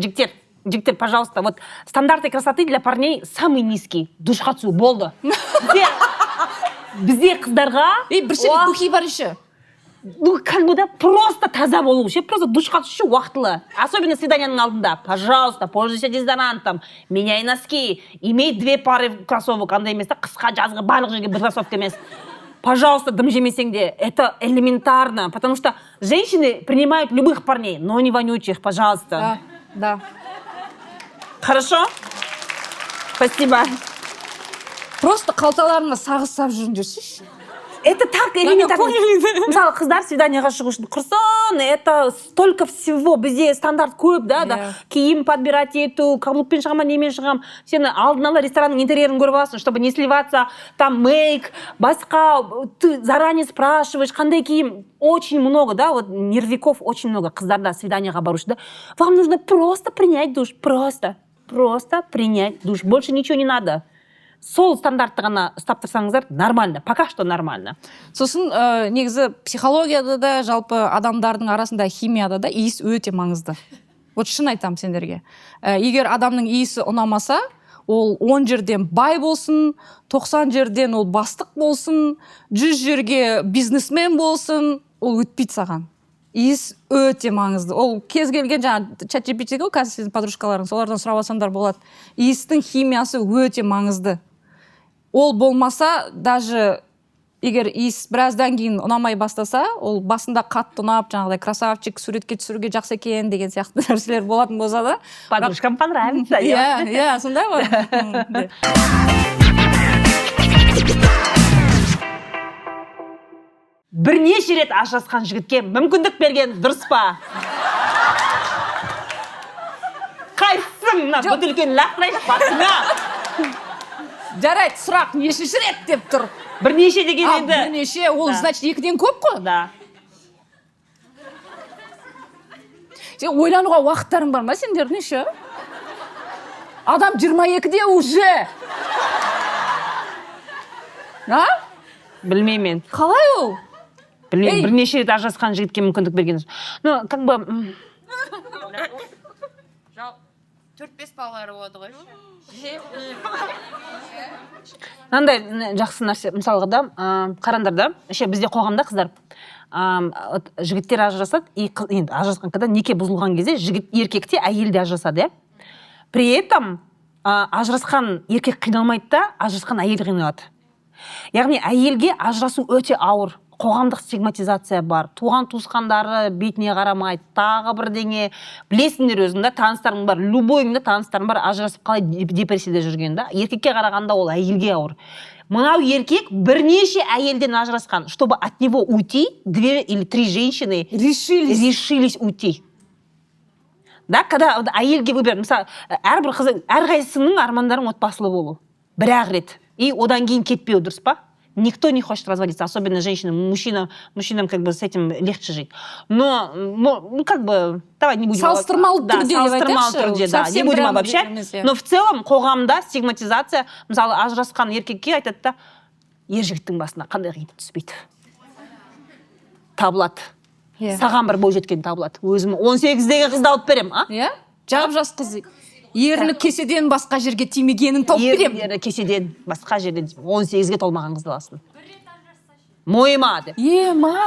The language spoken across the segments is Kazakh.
Жігіттер, пожалуйста, вот стандарты красоты для парней самый низкий. Душқа түсу болды. Бізде қыздарға... бір сәлем көкей бар еще. Ну, как бы, да, просто таза болу. Просто душқа түсу уақытылы. Особенно свиданияның алдында. Пожалуйста, пользуйся дезодорантом, меняй носки, имей 2 пары кроссовок, андай емес, қысқа жазғы барлық жерге бір кроссовка емес. Пожалуйста, дым жемесең де, это элементарно, потому что женщины принимают любых парней, но не вонючих, пожалуйста. Да. Хорошо? Спасибо. Просто қалталарыңа сағыз-сап жүріңдерші. Это так элементарно. Мысалы, қыздар свиданияға шығу үшін құрсын, это столько всего. Бізде стандарт көп, да, киім подбирать ету, каблукпен шығам, немен шығам. Сені алдын ала ресторанның интерьерін көріп аласың, чтобы не сливаться, там мейк, басқа, ты заранее спрашиваешь, қандай киім. Очень много, да, вот нервиков очень много қыздарда свиданияға барушы, да. Вам нужно просто принять душ, просто принять душ. Больше ничего не надо. Сол стандартты ғана ұстап тұрсаңыздар, нормально, пока что нормально. Сосын негізі психологияда да, жалпы адамдардың арасында химияда да иіс өте маңызды. Вот шын айтам сендерге. Егер адамның иісі ұнамаса, ол 10 жерден бай болсын, 90 жерден ол бастық болсын, 100 жерге бизнесмен болсын, ол өтпейді саған. Иіс өте маңызды. Ол кез келген жаңа чат-GPT-ге қазір сіздің подружкаларың, солардан сұрап алсаңдар болады. Иістің химиясы өте маңызды. Ол болмаса, даже егер иіс біраздан кейін ұнамай бастаса, ол басында қатты ұнап, жаңағыдай красавчик, суретке түсіруге жақсы екен деген сияқты нәрселер болатын болса да. Подружкам понравится. Иә, сондай ғой. Бірнеше рет ажырасқан жігітке мүмкіндік берген дұрыс па? Қайсың? Бөтелкен лақтырайшы басыңа. Жарайды, сұрақ нешінші рет деп тұр. Бірнеше деген енді. Бірнеше, ол значит 2-ден көп қой. Да. Сен ойлануға уақыттарың бар ма сендер неше? Адам 22-де уже. А? Білмеймін. Қалай ол? Білмеймін, бірнеше рет ажырасқан жігітке мүмкіндік берген. Ну, как бы... 4-5 балалары болады ғой. Мынандай жақсы нәрсе, мысалға да, қараңдар да, бізде қоғамда қыздар, жігіттер ажырасады, енді ажырасқан когда неке бұзылған кезде еркекте әйелде ажырасады, при этом ажырасқан еркек қиналмайды да, ажырасқан әйел қиналады. Яғни әйелге ажырасу өте ауыр. Қоғамдық стигматизация бар. Туған туысқандары бетіне қарамайды. Тағы бірдеңе. Білесіңдер өзіңді, таныстарың бар. Любойыңда таныстарың бар. Ажырасып қалай депрессияда жүрген да. Еркекке қарағанда ол әйелге ауыр. Мынау еркек бірнеше әйелден ажырасқан. Чтобы от него уйти, 2 или 3 женщины решились уйти. Да, когда әйелге выбер, мысалы, әрбір қыз, әрқайсысының армандарың отбасылы болу. Бір-ақ рет. И одан кейін кетпеу, дұрыс па? Никто не хочет разводиться, особенно женщины. Мужчинам как бы с этим легче жить. Но, ну, как бы, давай не будем... Салыстырмалы түрде, да, не будем обобщать. Но в целом, қоғамда стигматизация, мысалы, ажырасқан еркекке айтады да, ер жігіттің басына қандай қиын түспейді. Табылады. Саған бір бой жеткен табылады. Өзім 18-дегі қызды алып берем, а? Иә? Жап-жас қыз. Ерлі кеседен басқа жерге тимегенін тауып берем. Ерлі кеседен басқа жерден 18-ге толмаған қызды аласың. Мойма, деп. Ма?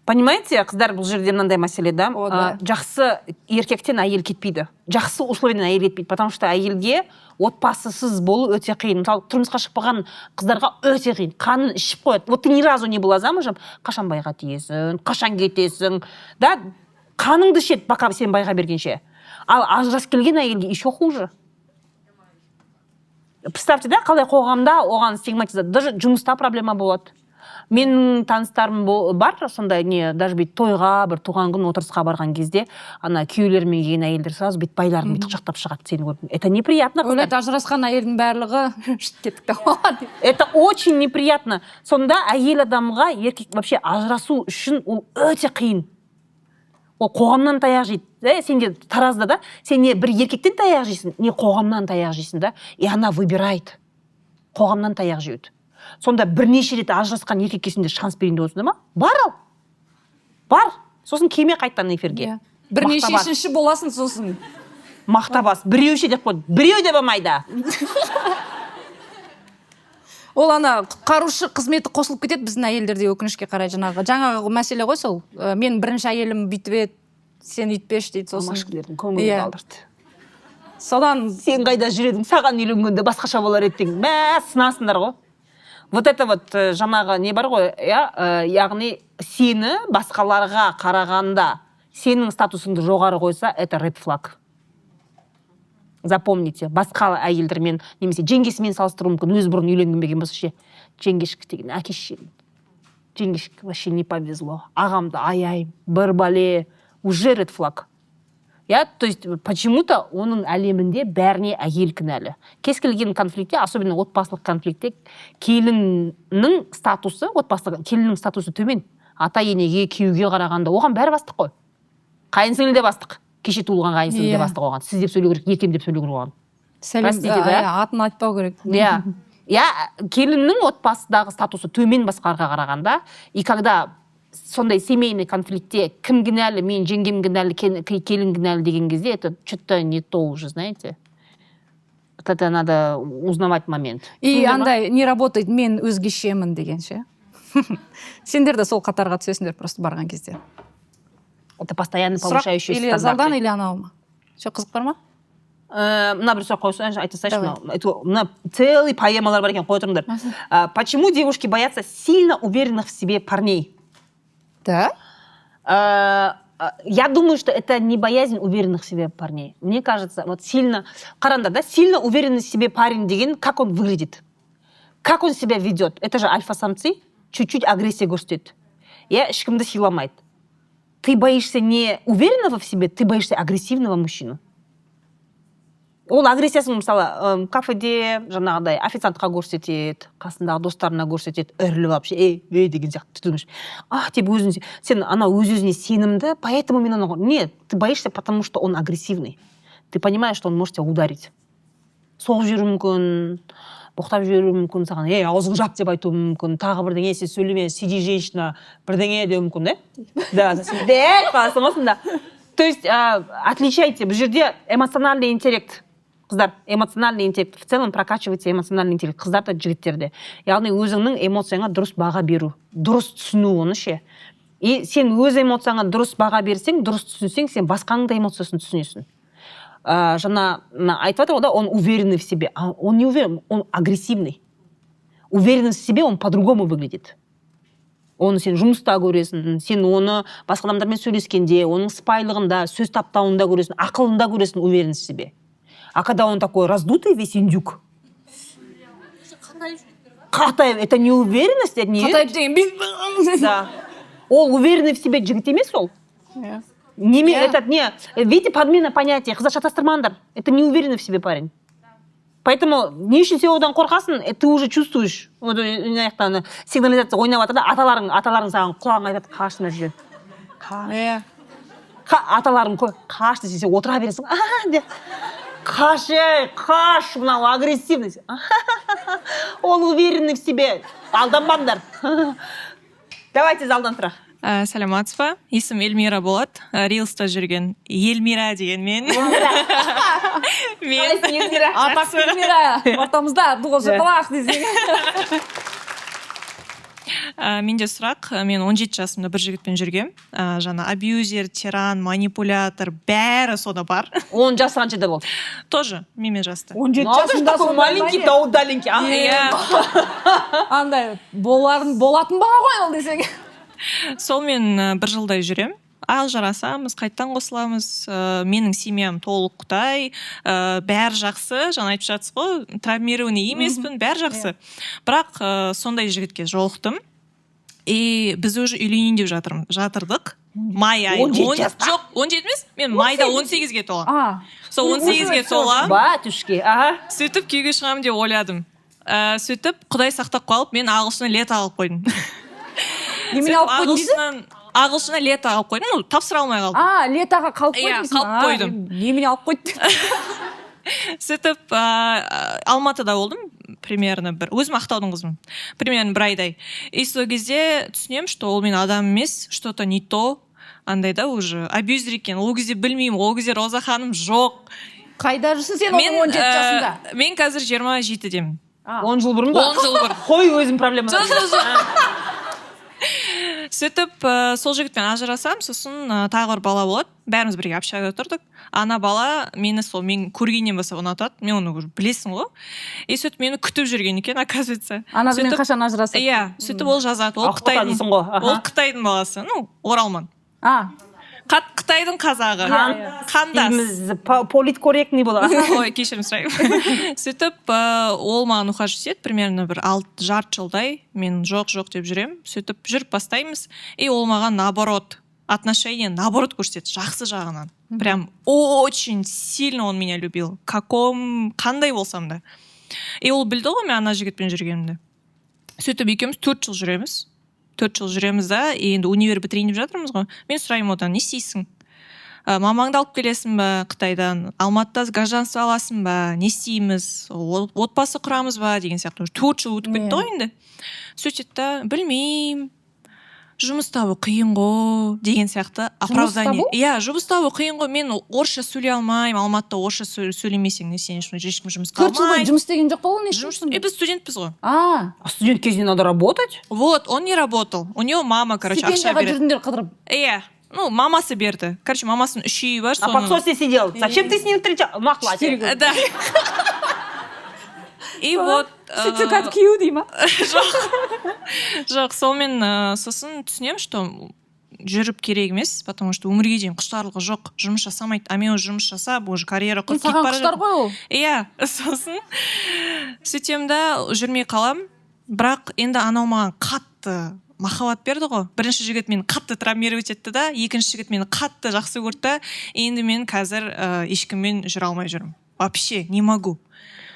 Понимаете, қыздар бұл жерде мынандай мәселе, да? Жақсы еркектен әйел кетпейді. Жақсы условияден әйел кетпейді. Потому что әйелге отбасысыз болу өте қиын. Мысалы, тұрмысқа шықпаған қыздарға өте қиын. Қанын ішіп қояды. Вот ты ни разу не была замужем, қашан байға тиесің, қашан кетесің, да? Қаныңды ішеді, пока сен байға бергенше. Ал ажырасып келген әйелге еще хуже. Представьте, да, қалай қоғамда оған стигматизация. Даже жұмыста проблема болады. Менің таныстарым бар, сондай не, даже бит тойға, бір туған күн отырысқа барған кезде, ана күйеулерімен келген әйелдер сразу бит байларын бит құшақтап шығады сені көріп. Это неприятно. Ойлайды, ажырасқан әйелдің барлығы кеттік те қалады. Это очень неприятно. Сонда әйел адамға еркек вообще ажырасу үшін ол өте қиын. Ол қоғамнан таяқ жейді. Сенде таразда да, сен не бір еркектен таяқ жейсің, не қоғамнан таяқ жейсің да, и она выбирает. Қоғамнан таяқ жейді. Сонда бірнеше рет ажырасқан еркекке сендер шанс берейін деп отырсыңдар ма? Бар ал. бар, сосын келме қайттан эфирге. Бірнешешінші боласың сосын. Мақтабас, біреуше деп қойды, біреу де болмайды. Ол ана құтқарушы қызметі қосылып кетеді біздің әйелдерде өкінішке қарай жаңағы мәселе ғой сол. Мен бірінші әйелім бүйтіп еді, сен үйтпеш дейді сосын. Машкілердің көңілін алдырды. Содан Сен қайда жүредің, саған үйленгенде басқаша болар еді деген. Мә, сынасыңдар ғой. Вот это вот жаңағы не бар ғой, яғни сені басқаларға қарағанда сенің статусыңды жоғары қойса, это red flag. Запомните, басқа әйелдермен немесе жеңгесімен салыстыру мүмкін, өз бұрын үйленген болса ше, жеңгешік деген әкеші. Жеңгешік вообще не повезло. Ағамды аяйым, бір бәле, уже red flag. То есть почему-то оның әлемінде бәріне әйел кінәлі. Кез келген конфликтте, особенно отбасылық конфликтте, келіннің статусы, келіннің статусы төмен. Ата енеге, күйеуге қарағанда оған бәрі бастық қой. Қайынсіңлі де бастық. Кеше туылған қайынсіңлі де бастық оған. Сіз деп сөйлеу керек, еркем деп сөйлеу керек оған. атын айтпау керек. Келіннің отбасыдағы статусы төмен басқаларға қарағанда, и когда сондай семейный конфликтте кім кінәлі, мен жеңгем кінәлі, келін кінәлі деген кезде, это что-то не то уже, знаете. Это надо узнавать момент. И андай не работает, мен өзгешемін деген ше. Сендер де сол қатарға түсесіңдер просто барған кезде. Это постоянно повышающий стандарт. Или залдан, или анау ма? Что, қызық бар ма? Мына бір сұрақ қойсайшы, айта салайшы. Мына целый поэмалар бар екен, қой тұрыңдар. Почему девушки боятся сильно уверенных в себе парней? Да? Я думаю, что это не боязнь уверенных в себе парней. Мне кажется, вот сильно... Қаранда, да? Сильно уверенный в себе парень деген, как он выглядит? Как он себя ведет? Это же альфа-самцы, чуть-чуть агрессия көрсетеді. Ешкімді сыйламайды. Ты боишься не уверенного в себе, ты боишься агрессивного мужчину. Ол агрессиясын мысалы кафеде жаңағыдай официантқа көрсетеді, қасындағы достарына көрсетеді, үрлі вообще, деген сияқты түтілмеш. Деп өзін, сен ана өз-өзіне сенімді, поэтому мен ана... Нет, ты боишься, потому что он агрессивный. Ты понимаешь, что он может тебя ударить. Соғып жүру мүмкін, боқтап жүру мүмкін, саған, аузың жап деп айту мүмкін, тағы бірдеңе, сен сөйлеме, сиди женщина, бірдеңе деу мүмкін, да? Да, сен дәл қаласың осында. То есть, отличайте, бұл жерде эмоциональный интеллект. Қыздар, эмоциональный интеллект. В целом прокачивается эмоциональный интеллект. Қыздар да жігіттерде. Яғни өзіңнің эмоцияңа дұрыс баға беру. Дұрыс түсіну оны ше. И сен өз эмоцияңа дұрыс баға берсең, дұрыс түсінсең, сен басқаның да эмоциясын түсінесің. Жаңа айтып жатыр, он уверенный в себе. Он не уверен, он агрессивный. Уверенность в себе, он по-другому выглядит. Оны сен жұмыста көресің, сен оны басқа адамдармен сөйлескенде, оның сыпайылығында, сөз таптауында көресің, ақылында көресің уверенность в себе. А когда он такой раздутый, весь индюк. Қатайып, это не уверенность, это не... Қатайып деген, да. Ол уверенный в себе жігіт емес ол. Видите, подмена понятия. Қыздар шатастырмаңдар. Это не уверенный в себе парень. Поэтому не үшін сен одан қорқасың, ты уже чувствуешь. Вот сигнализация ойнап жатыр да, аталарың саған құлағың айтады, қашына жүрген. Аталарың қашты, сен отыра бересің. Қаш, мынау агрессивность. Он уверенный в себе. Алданбаңдар. Давайте залдан сұрақ. Сәлеметсіз ба? Есім Эльмира болады. Рилста жүрген. Эльмира деген мен. Атақ Эльмира. Ортамызда дуғыз жаталақ десең. Менде сұрақ, мен 17 жасымда бір жігітпен жүргем. Жаңа абьюзер, тиран, манипулятор, бәрі сода бар. 10 жасы қаншада болды? Тоже, менімен жасты. 17 жасында такой маленький, да удаленький. Андай, болатын бала ғой ол десең. Сол мен бір жылдай жүрем. Ажырасамыз, қайттан қосыламыз. Менің семьям толық Қытай, бәрі жақсы. Жаңа айтып жатсыз ғой, травмированный емеспін, бәрі жақсы. Бірақ сондай жігітке жолықтым. И біз уже үйленейін деп жатырдық. Май айы. 17 жоқ, 17 емес. Мен майда 18-ге толам. Сол 18-ге толам. Батюшки, Сөйтіп күйге шығамын деп ойладым. Сөйтіп Құдай сақтап қалып, мен ағылшыннан лето алып қойдым. Немен алып қойдың дейді? Ағылшына лето алып қойдым, тапсыра алмай қалдым. Летоға қалып қойдың? Қалып қойдым. Немен алып қойдың? Сөйтіп Алматыда болдым. примерно өзім ақтаудың қызымын, примерно бір айдай. И сол кезде түсінемін, что ол мен адам емес, что-то не то, андай да уже абьюзер екен. Ол кезде білмеймін, ол кезде Роза ханым жоқ. Қайда жүрсің сен оның 17 жасында? Мен қазір 27-демін. 10 жыл бұрын ба? 10 жыл бұрын. Қой өзім проблема. Сөйтіп сол жігітпен ажырасам, сосын тағы бір бала болады. Бәріміз бірге общагада тұрдық. Ана бала мені мен көргеннен бастап ұнатады. Мен оны білесің ғой. И сөйтіп мені күтіп жүрген екен, оказывается. Анасымен қашан ажырасып? Иә, сөйтіп ол жазады. Ол Қытайдың баласы, Оралман. Қытайдың қазағы. Қандас. Политкорректный болады. Ой, кешірім сұраймын. Сөйтіп ол маған ухаживать етеді, примерно бір жарты жылдай. Мен жоқ деп жүремін. Сөйтіп жүріп бастаймыз. И ол маған наоборот, отношение наоборот көрсетеді, жақсы жағынан. Прям очень сильно он меня любил. Қандай болсам да. И ол білді ғой мен ана жігітпен жүргенімді. Сөйтіп екеуміз 4 жыл жүреміз. 4 жыл жүреміз да, енді универ бітірейін деп жатырмыз ғой. Мен сұраймын одан, не істейсің? Мамаңды алып келесің ба Қытайдан? Алматыда гражданство аласың ба? Не істейміз? Отбасы құрамыз ба? Деген сияқты. 4 жыл өтіп кетті ғой енді. Сөйтеді да, білмеймін. Жұмыс табу қиын ғой деген сияқты оправдание. Иә, жұмыс табу қиын ғой. Мен орысша сөйлей алмаймын. Алматыда орысша сөйлемесең, не сен ешкім жұмысқа алмайды. 4 жыл жұмыс істеген жоқ па ол? Біз студентпіз ғой. Студент кезінде надо работать? Вот, он не работал. У него мама, короче, ақша береді. Жүрдіңдер қыдырып. Иә. Мамасы берді. Короче, мамасының 3 үйі бар. А подсосе сидел. Зачем ты с ним встречал? Махлате. Да. И вот... Сертификат кию дей ма? Жоқ, солмен сосын түсінем, что жүріп керек емес, потому что өмірге дейін құштарлығы жоқ, жұмыс жасамайды. А мен жұмыс жасап, уже карьера құрып кетіп бара жатыр. Саған құштар ғой ол? Иә, сосын сөйтем да жүрмей қалам. Бірақ енді анау маған қатты махаббат берді ғой. Бірінші жігіт мені қатты травмировать етті да, екінші жігіт мені қатты жақсы көрді. Енді мен қазір ешкіммен жүре алмай жүрмін. Вообще не могу.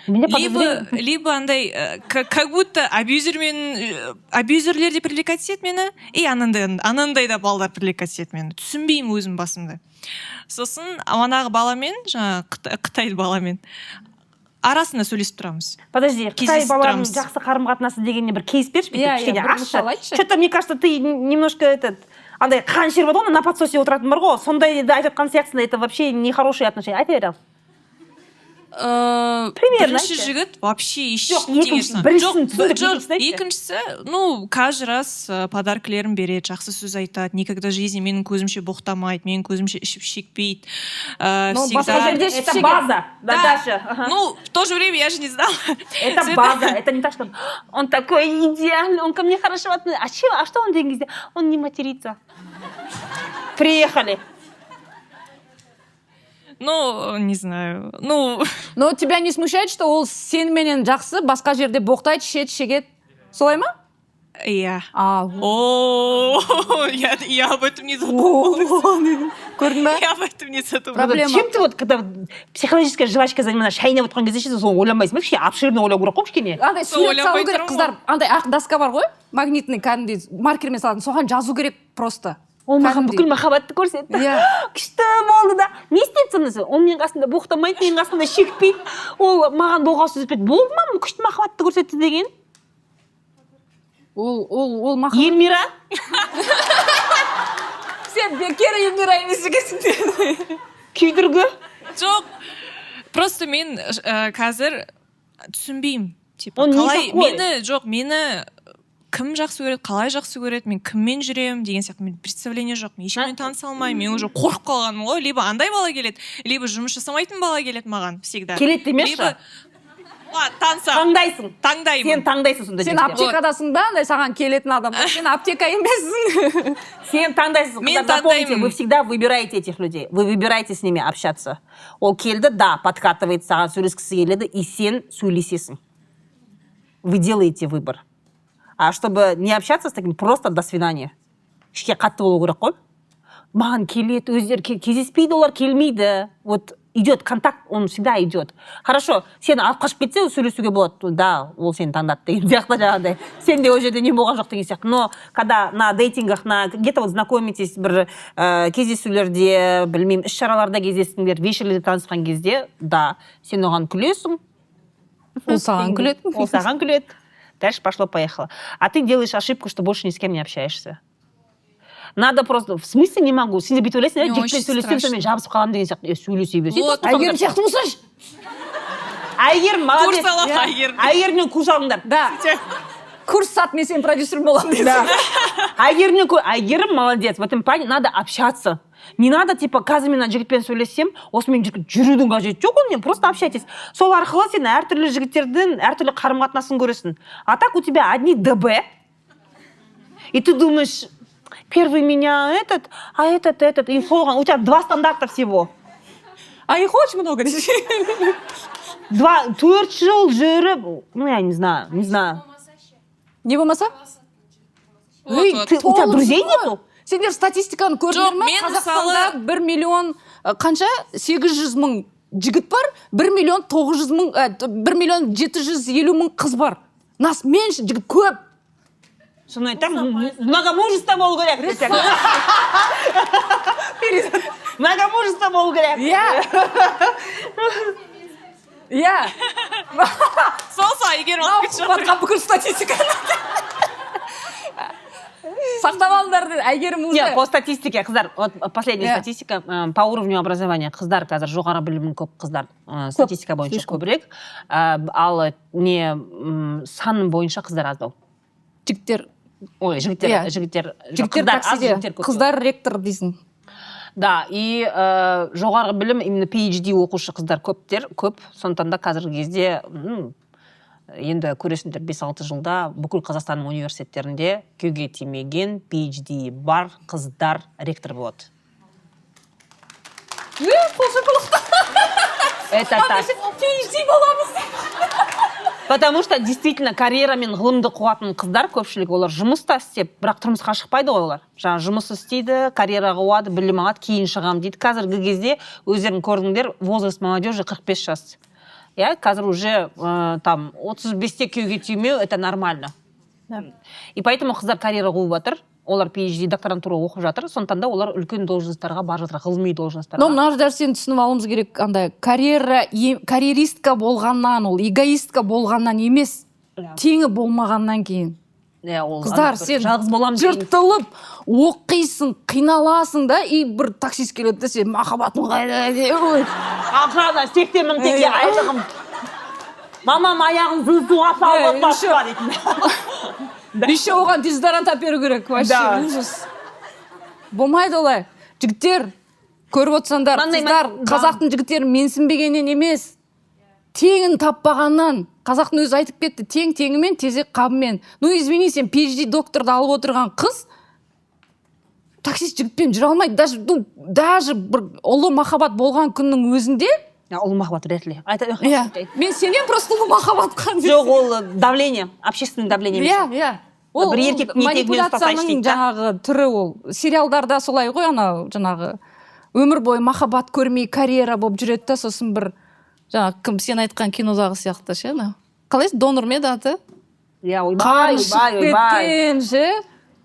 Либо андай, как будто абьюзерлер де привлекать етеді мені, и анандай да балдар привлекать етеді мені. Түсінбеймін өзім басымды. Сосын манағы баламен, Қытай баламен арасында сөйлесіп тұрамыз. Подожди, Қытай баланың жақсы қарым-қатынасы дегенне бір кейс берші, кішкене ашшы. Что-то, мне кажется, ты немножко андай қаншер болады ғой, на подсосе отыратын бар ғой, сондайды айтып жатқан сияқтысында, это вообще нехорошие отношения. Айта берем. Бірінші жігіт вообще ештеңе жоқ. Екіншісі, каждый раз подаркілерін береді, жақсы сөз айтады, никогда жизни менің көзімше боқтамайды, менің көзімше ішіп шекпейді. Это база, Даша. В то же время я же не знала. Это база, это не так, что он такой идеальный, он ко мне хорошо относится. А что он деген кезде? Он не матерится. Приехали. Не знаю. Но тебя не смущает, что ол сеніменен жақсы, басқа жерде боқтайды, шегеді? Солай ма? Иә. Я об этом не задумалась. Көрдің ба? Я об этом не задумалась. Проблема. Чем ты когда психологическая жвачка занимаешься, шайнап отқан кезде соны ойланбайсың ба? Кішкене обширно ойлау керек қой кішкене. Андай сурет салу керек, қыздар. Андай ақ доска бар ғой, магнитный, кәдімгідей маркермен салатын, соған жазу керек просто. Ол маған бүкіл махаббатты көрсетті. Күшті болды да. Не істеді сонысы? Ол менің қасында боқтамайды, менің қасында шекпейді. Ол маған болған сөз етпейді. Болды ма? Күшті махаббатты көрсетті деген. Ол махаббат. Елмира? Сен бекер Елмира емес екенсің. Күйдіргі? Жоқ. Просто мен қазір түсінбеймін. Мені кім жақсы көреді, қалай жақсы көреді, мен кіммен жүремін деген сияқты мен представление жоқ. Мен ешкіммен таныса алмаймын. Мен уже қорқып қалғаным ғой. Либо андай бала келеді, либо жұмыс жасамайтын бала келеді маған всегда. Келеді демеші? Таңдайсың. Таңдаймын. Сен таңдайсың сонда. Сен аптекадасың ба? Саған келетін адам. Сен аптека емессің. Сен таңдайсың. Мен таңдаймын. Вы всегда выбираете этих людей. Вы выбираете с ними общаться. Ол келді, да, подкатывает, саған сөйлескісі келеді, и сен сөйлесесің. Вы делаете выбор. А чтобы не общаться с таким, просто до свидания. Ішке қатты болу керек қой. Маған келеді, өздері кездеспейді, олар келмейді. Вот идет контакт, он всегда идет. Хорошо, сені алып қашып кетсе, сөйлесуге болады. Да, ол сені таңдады деген сияқты жаңағыдай. Сен де ол жерде не болған жоқ деген сияқты. Но когда на дейтингах, где-то вот знакомитесь, бір кездесулерде, білмеймін, іс-шараларда кездестіңдер, вечерлерде танысқан кезде, да, сен оған күлесің. Ол саған күледі. Ол саған күледі. Дальше пошло-поехало. А ты делаешь ошибку, что больше ни с кем не общаешься. Надо просто, в смысле не могу? Сен де бүйтіп ойлайсың, Не, жігітпен очень сөйлессем, сонымен жабысып қаламын деген сияқты. Сөйлесе берсе. Вот. Әйгерім сияқты болсайшы. Әйгерім, молодец. Курс алады Әйгерім. Әйгерімнен курс алыңдар. Да. Курс сат, мен сенің продюсерім боламын дейсің. Әйгерім молодец. В этом плане надо общаться. Не надо, типа, қазір мен жігітпен сөйлессем, осымен жүрудің қажеті жоқ, онымен просто общайтесь. Сол арқылы сен әртүрлі жігіттердің әртүрлі қарым-қатынасын көресің. А так у тебя одни ДБ. И ты думаешь, первый меня этот, а этот. И у тебя два стандарта всего. А их очень много. 4 жыл жүріп, ну, я не знаю. Не болмаса? Вот. У тебя друзей нету? Сендер статистиканы көрдіңдер Жоқ, ме? мен Қазақстанда мысалы- 1 миллион қанша? 800 мың жігіт бар, 1 миллион 900 мың, 1 миллион 750 мың қыз бар. Нас меньше, жігіт көп. Соны айтамын, многомужество болу керек. Многомужество болу керек. Иә. Иә. Сол Әйгерім алып кетші. Сұхбатқа бүкіл статистиканы. Сақтап алыңдар деді, Әйгерім уже. Нет, по статистике, қыздар, вот последняя Yeah. статистика, по уровню образования, қыздар қазір жоғары білімі көп қыздар, статистика бойынша көбірек, ал не сан бойынша қыздар аздау. Жігіттер, Ой, Yeah. жігіттер, жігіттер қыздар аз, таксиде, жігіттер көп. қыздар ректор дейсің. Да, и жоғары білім, именно PhD оқушы қыздар көп, сондықтан да қазіргі кезде, енді көресіңдер 5-6 жылда бүкіл Қазақстанның университеттерінде күйеуге тимеген PhD бар қыздар ректор болады. Это так. PhD боламыз. Потому что действительно карьера мен ғылымды қуатын қыздар көпшілік, олар жұмыста істеп, бірақ тұрмысқа шықпайды ғой олар. Жаңа жұмыс істейді, карьера қуады, білім алады, кейін шығам дейді. Қазіргі кезде өздерің көрдіңдер, возраст молодежи 45 жас. Я қазір уже там 35-те күйеуге тимеу, это нормально. И поэтому қыздар карьера қуып жатыр, олар PhD докторантура оқып жатыр, сондықтан да олар үлкен должностарға бар жатыр, ғылыми должностарға. Но мына нәрсені түсініп алуымыз керек, андай карьеристка болғаннан, ол эгоистка болғаннан емес, теңі болмағаннан кейін. Қыздар, сен жалғыз боламын жыртылып, оқисың, қиналасың да, и бір таксист келеді де, сен махаббатың қайда деп. Ақырада сектемін теңге айлығым. Мамам аяғын зыл-зуға салып отбасы бар дейтін. Еще оған дезодорант әперу керек, вообще. Да. Ужас. Болмайды олай. Жігіттер, көріп отырсаңдар, қыздар, қазақтың жігіттері менсінбегеннен емес, теңін таппағаннан. Қазақтың өзі айтып кетті, тең-теңімен, тезек қабымен. Ну, извини, сен PhD докторды алып отырған қыз, таксист жігітпен жүре алмайды. Даже бір ұлы махаббат болған күннің өзінде. Ұлы махаббат вряд ли. Мен сенен просто ұлы махаббатқа. Жоқ, ол давление, общественное давление. Иә. Ол бір еркек не тегінен ұстасайшы манипуляцияның дейді. жаңағы түрі ол. Сериалдарда солай ғой, анау жаңағы өмір бойы махаббат көрмей карьера болып жүреді да, сосын бір жаңағы кім сен айтқан кинодағы сияқты ше. Қалай донор ме еді аты? Иә, Қаншық кеткен ше.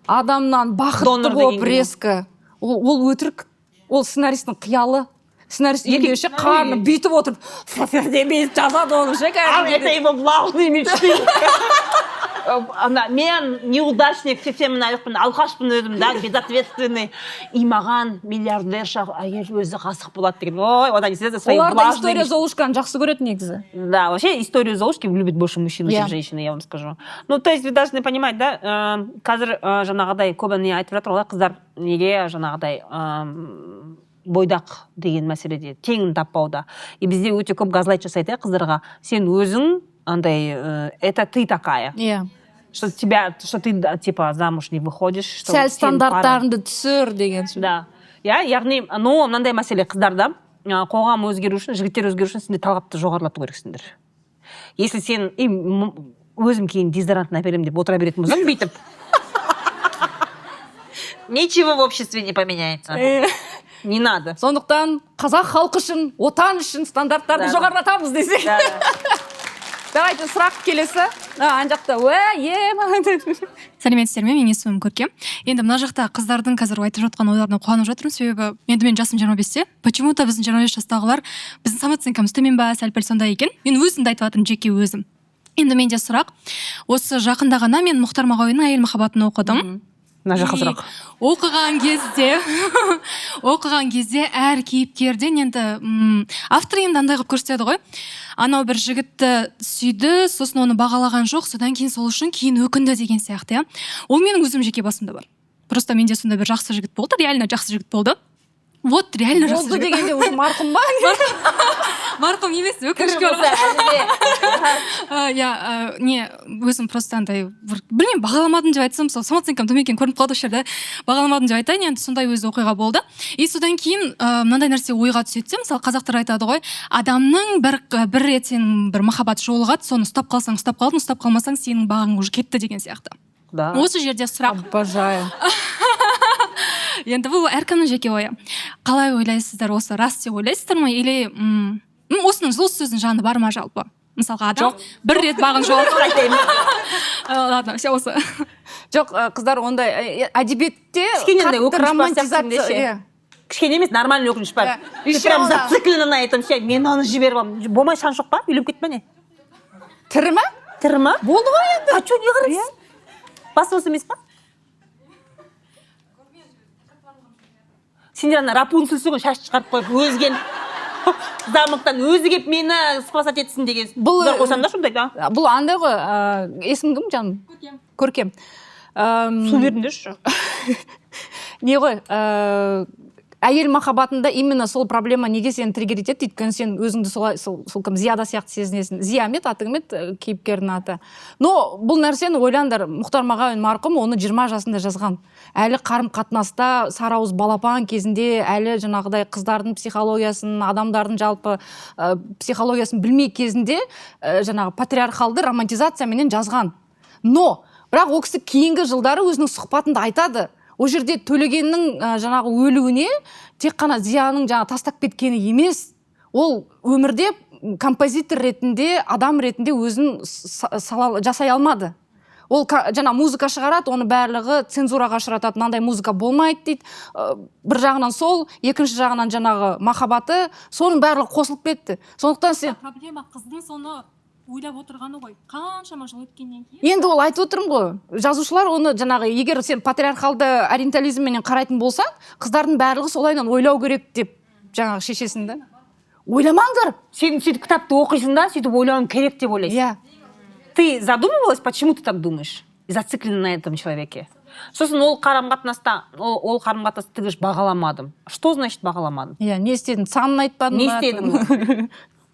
Адамнан бақытты болып резко. Ол өтірік. Ол сценаристің қиялы. Сценарист үйінде ше қарны бүйтіп отырып бүйтіп жазады оны ше. Это его главные мечты. Мен неудачник, совсем алқашпын өзім, да, безответственный. И маған миллиардерша әйел өзі ғасық болады деген. Ой, одан не связано свои влажные. Олар да история Золушканы жақсы көреді негізі. Да, вообще историю Золушки любит больше мужчин, чем женщины, я вам скажу. Ну, то есть вы должны понимать, да, қазір жаңағыдай көбіне айтып жатыр олар, қыздар неге жаңағыдай бойдақ деген мәселеде теңін таппауда. И бізде өте көп газлайт жасайды қыздарға. Сен өзің андай, это ты такая. Иә. Что ты типа замуж не выходишь. Сәл стандарттарыңды түсір деген сөз. Да. Яғни, но мынандай мәселе қыздарда, қоғам өзгеру үшін, жігіттер өзгеру үшін сендер талапты жоғарылату керексіңдер. Если сен өзім кейін дезодорантын әперемін деп отыра беретін болсаң, бүйтіп. Ничего в обществе не поменяется. Не надо. Сондықтан қазақ халқы үшін, отан үшін стандарттарды жоғарылатамыз десе. давайте сұрақ келесі. Ана жақта Сәлеметсіздер ме, менің есімім Көркем. Енді мына жақта қыздардың қазір айтып жатқан ойларына қуанып жатырмын, себебі енді менің жасым 25-те. Почему-то біздің 25 жастағылар біздің самооценкамыз төмен ба, сәл-пәл сондай екен. Мен өзімді айтып жатырмын, жеке өзім. Енді менде сұрақ. Осы жақында ғана мен Мұхтар Мағауиннің Әйел махаббатын оқыдым. мына жаққа сұрақ. Оқыған кезде әр кейіпкерден енді автор енді андай қылып көрсетеді ғой. Анау бір жігітті сүйді, сосын оны бағалаған жоқ, содан кейін сол үшін кейін өкінді деген сияқты, иә. Ол менің өзім жеке басымда бар. Просто менде сондай бір жақсы жігіт болды, реально жақсы жігіт болды. Вот, реально жақсы болды жігіт. дегенде уже марқұм ба? Марқұм емес, өкінішке не өзім просто андай білмеймін, бағаламадым деп айтсам, сол самооценкам төмен екені көрініп қалды осы жерде. Бағаламадым деп айтайын, енді сондай өзі оқиға болды. И содан кейін мынандай нәрсе ойға түседі, мысалы қазақтар айтады ғой, адамның бір рет сенің бір махаббат жолығады, соны ұстап қалсаң ұстап қалдың, ұстап қалмасаң сенің бағың уже кетті деген сияқты. Осы жерде сұрақ. Обожаю. Енді бұл әркімнің жеке ойы. Қалай ойлайсыздар, осы рас деп ойлайсыздар ма, или осының осы сөздің жаны бар ма жалпы? Мысалға адам бір рет бағын жоғалтып. Ладно, все осы. Жоқ, қыздар ондай әдебиетте қатты романтизация. Кішкене емес, нормальный өкініш бар. Прям зацикленно айтам, мен оны жіберіп аламын. Болмай шан жоқ па? Үйленіп кетпе не? Тірі ма? Тірі ма? Болды ғой енді. А что, не қарайсыз? Басы осы емес па? Сендер ана Рапунцельсің шаш шығарып қойып, өзген замықтан өзі кеп мені спасать етсін деген. Бұл қосам да сондай да. Бұл андай ғой, есім кім жаным? Көркем. Су беріңдерші. Не ғой, әйел махаббатында именно сол проблема неге сені триггер етеді, өйткені сен өзіңді сол кім Зияда сияқты сезінесің. Зия ме аты кім еді кейіпкердің аты. Но бұл нәрсені ойлаңдар, Мұхтар Мағауин марқұм оны 20 жасында жазған. Әлі қарым-қатынаста сарауыз балапан кезінде, әлі жаңағыдай қыздардың психологиясын, адамдардың жалпы психологиясын білмей кезінде жаңағы патриархалды романтизацияменен жазған. Но бірақ ол кісі кейінгі жылдары өзінің сұхбатында айтады. Ол жерде Төлегеннің жаңағы өлуіне тек қана Зияның жаңа тастап кеткені емес, ол өмірде композитор ретінде, адам ретінде өзін жасай алмады. Ол жаңа музыка шығарады, оны барлығы цензураға ұшыратады, мынандай музыка болмайды дейді. Бір жағынан сол, екінші жағынан жаңағы махаббаты, соның барлығы қосылып кетті. Сондықтан сен Проблема қыздың соны ойлап отырғаны ғой, қаншама жыл өткеннен кейін. Енді ол айтып отырмын ғой, жазушылар оны жаңағы, егер сен патриархалды ориентализмменен қарайтын болсаң, қыздардың барлығы солайынан ойлау керек деп жаңағы шешесінде. Ойламаңдар. Сен сөйтіп кітапты оқисың да, сөйтіп ойлауың керек деп ойлайсың. Иә. Ты задумывалась, почему ты так думаешь? Зациклена на этом человеке. Сосын ол қарым-қатынаста тігіш бағаламадым. Что значит бағаламадым? Иә, не істедің? Санын айтпадың ба? Не істедің?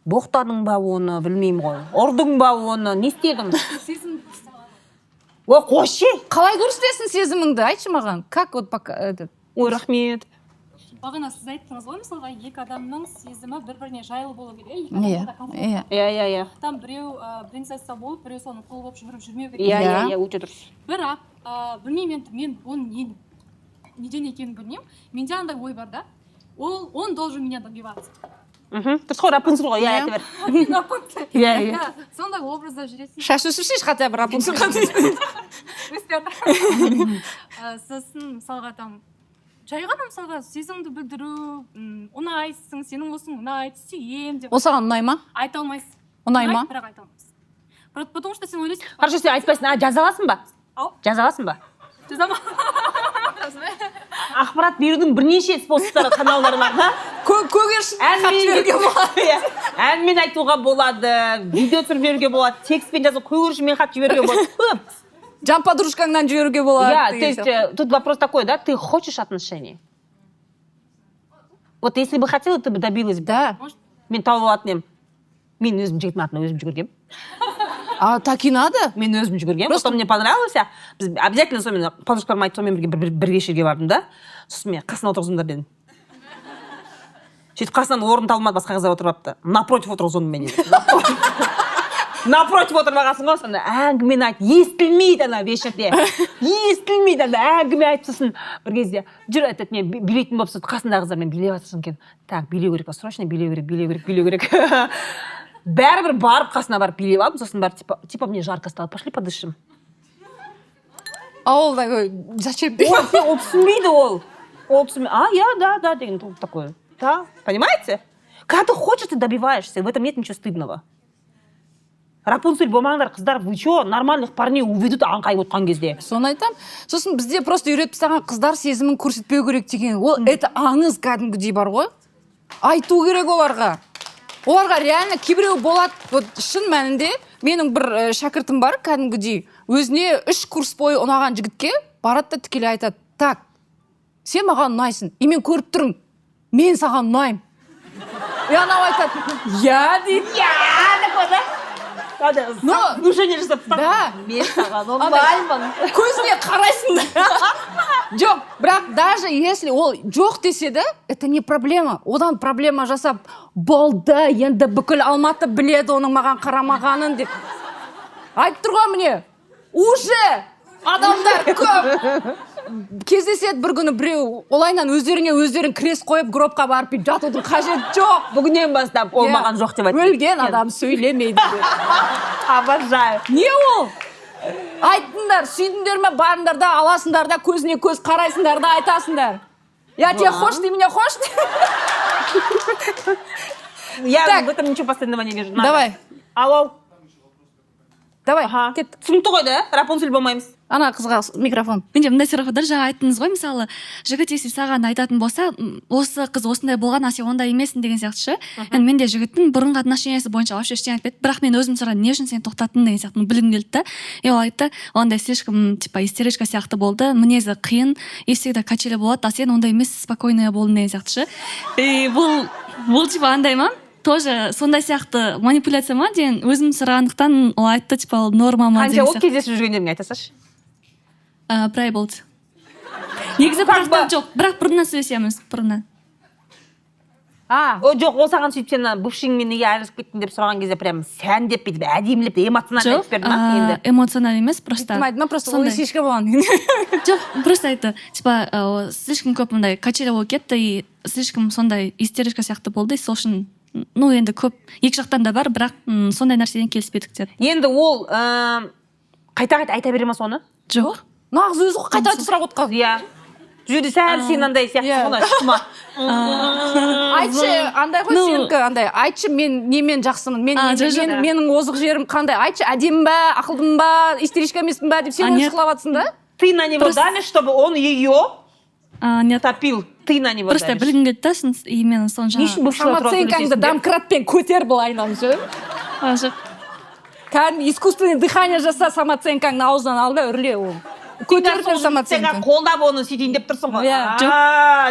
Боқтадың ба оны, білмеймін ғой. Ұрдың ба оны, не істедің? Ой, қойшы! Қалай көрсетесің сезіміңді? Айтшы маған. Как вот пока... Ой, рахмет. Бағана сіз айттыңыз ғой, мысалға екі адамның сезімі бір-біріне жайлы болу керек. Иә. Там біреу принцесса болып, біреу соны құл болып жүрмеу керек. Иә, өте дұрыс. Бірақ, білмеймін енді, мен оның неден екенін білмеймін. Менде андай ой бар да. Он должен меня добиваться. Дұрыс қой, Рапунцель ғой, иә, айты бер. Иә. Сондай образда жүресің. Шаш өсіршеш хотя бы Рапунцель. Сосын мысалға там жай ғана мысалға сезімді білдіру, ұнайсың, сенің осың ұнайды, сүйем деп. Осыған ұнай ма? Айта алмайсың. Ұнай ма? Бірақ айта алмайсың. Потому что сен ойлайсың. Хорошо, сен айтпайсың, жаза аласың ба? Жаза аласың ба? Ақпарат берудің бірнеше способтары, каналдары бар да? Әнмен айтуға болады, видео түсіріп жіберуге болады, текстпен жазып, көгершінмен хат жіберуге болады. Көп. Жан подружкаңнан жіберуге болады. Да, то есть тут вопрос такой, да, ты хочешь отношений? Вот если бы хотела, ты бы добилась бы. Да. Мен тауып алатын едім. Мен өзім жігіттің атына өзім жүгіргем. А так и надо. Мен өзім жүгіргем. Просто мне понравилось. Біз обязательно сонымен подружкаларым айтты, сонымен бір вечерге бардым да. Сосын мен қасына отырғызыңдар дедім. Сөйтіп қасынан орын табылмады, басқа қыздар отырып апты. Напротив отырғыздым мен дедім. Напротив отырмағансың ғой, сонда әңгімені айт, естілмейді ана вечерде. Естілмейді ана әңгіме айтып, сосын бір кезде жүр айтады, мен билейтін болып қасындағы қыздар мен билеп жатырсың екен. Так, билеу керек, срочно билеу керек. бәрібір барып қасына барып билеп алып сосын барып типа мне жарко стало, пошли подышим. А ол такой зачем Ол түсінбейді ол түсінбейді. Я, да, деген такое. Да, понимаете? Когда ты хочешь, ты добиваешься, в этом нет ничего стыдного. Рапунцель болмаңдар, қыздар, вы что, нормальных парней уведут аңқайып отқан кезде. соны айтам. Сосын бізде просто үйретіп тастаған қыздар сезімін көрсетпеу керек деген. Ол это аңыз кәдімгідей бар ғой. Айту керек оларға. Оларға реально кейбіреу болады. Вот шын мәнінде менің бір шәкіртім бар кәдімгідей. Өзіне 3 курс бойы ұнаған жігітке барады да тікелей айтады. Так, сен маған ұнайсың. И мен көріп тұрмын. Мен саған ұнаймын. И анау айтады. Я дейді. Такой, да? Внушение жасап Да. мен саған ұнаймын. Көзіне қарайсың. Жоқ, бірақ даже если ол жоқ десе де, это не проблема. Одан проблема жасап, болды, енді бүкіл Алматы біледі оның маған қарамағанын деп. Айтып тұрған міне, уже адамдар көп. Кездеседі бір күні біреу, олайнан өздерін крест қойып, гробқа барып жатудың қажет жоқ. Бүгіннен бастап ол маған жоқ деп айтты. Өлген адам сөйлемейді. Обожаю. Не ол? Айтыңдар, сүйдіңдер ме, барыңдар да, аласыңдар да, көзіне көз қарайсыңдар да, айтасыңдар. Я тебе хочешь, ты меня хочешь? Я в этом ничего последнего не вижу. Давай. Алло. Давай, Аха. кет. Түсінікті ғой да? Рапунцель болмаймыз. Ана қызға микрофон. менде мындай сұрақ бар, жаңа айттыңыз ғой, мысалы жігіт если саған айтатын болса, осы қыз осындай болған, а сен ондай емессің деген сияқты ше. Енді менде жігіттің бұрынғы отношениясы бойынша вообще ештеңе айтпайды, бірақ мен өзім сұрадым, не үшін сен тоқтаттың деген сияқты білгім келді да. И ол айтты, ондай слишком типа истеричка сияқты болды, мінезі қиын, и всегда качели болады, а сен ондай емес, спокойная болдың деген сияқты ше. И бұл типа андай ма? Тоже сондай сияқты манипуляция ма деген өзім сұрағандықтан ол айтты, типа ол норма ма Қанша деген ол сияқты. кездесіп жүргендеріңе айтасашы. Бір ай болды. Негізі бірақ жоқ, бірақ бұрыннан сөйлесеміз, бұрыннан. Жоқ, ол саған сөйтіп сені бывшыңмен неге айырылысып кеттің деп сұраған кезде прям сәндеп бүйтіп әдемілеп эмоционально айтып берді ма енді? Эмоционально емес, просто. Айтты ма, просто ой шешке болған. Жоқ, просто айтты, типа слишком көп мындай качеля болып кетті, и слишком сондай истеричка сияқты болды, и сол үшін ну енді көп екі жақтан да бар, бірақ сондай нәрседен келіспедік деді. Енді ол қайта айта бере ма соны? Жоқ. Нағыз өзі қайта сұрақ отқан. Иә. Жүрді сәл сен андай сияқты ғана шықма. Айтшы, андай ғой сенікі, андай. Айтшы, мен немен жақсымын, менің озық жерім қандай. Айтшы, әдемін ба, ақылдымын ба, истеричка емеспін ба деп сен оны шықлап жатсың да? Ты на него давишь, чтобы он ее не топил. Ты на него просто білгім келді да, именно соны жаңа. Самооценкаңды домкратпен көтер былайынан ше. Жоқ. Кәдімгі искусственный дыхание жаса, самооценкаңды аузынан ал да үрле ол. Көтеріп самооценкаң. Қолдап оны сөйтейін деп тұрсың ғой.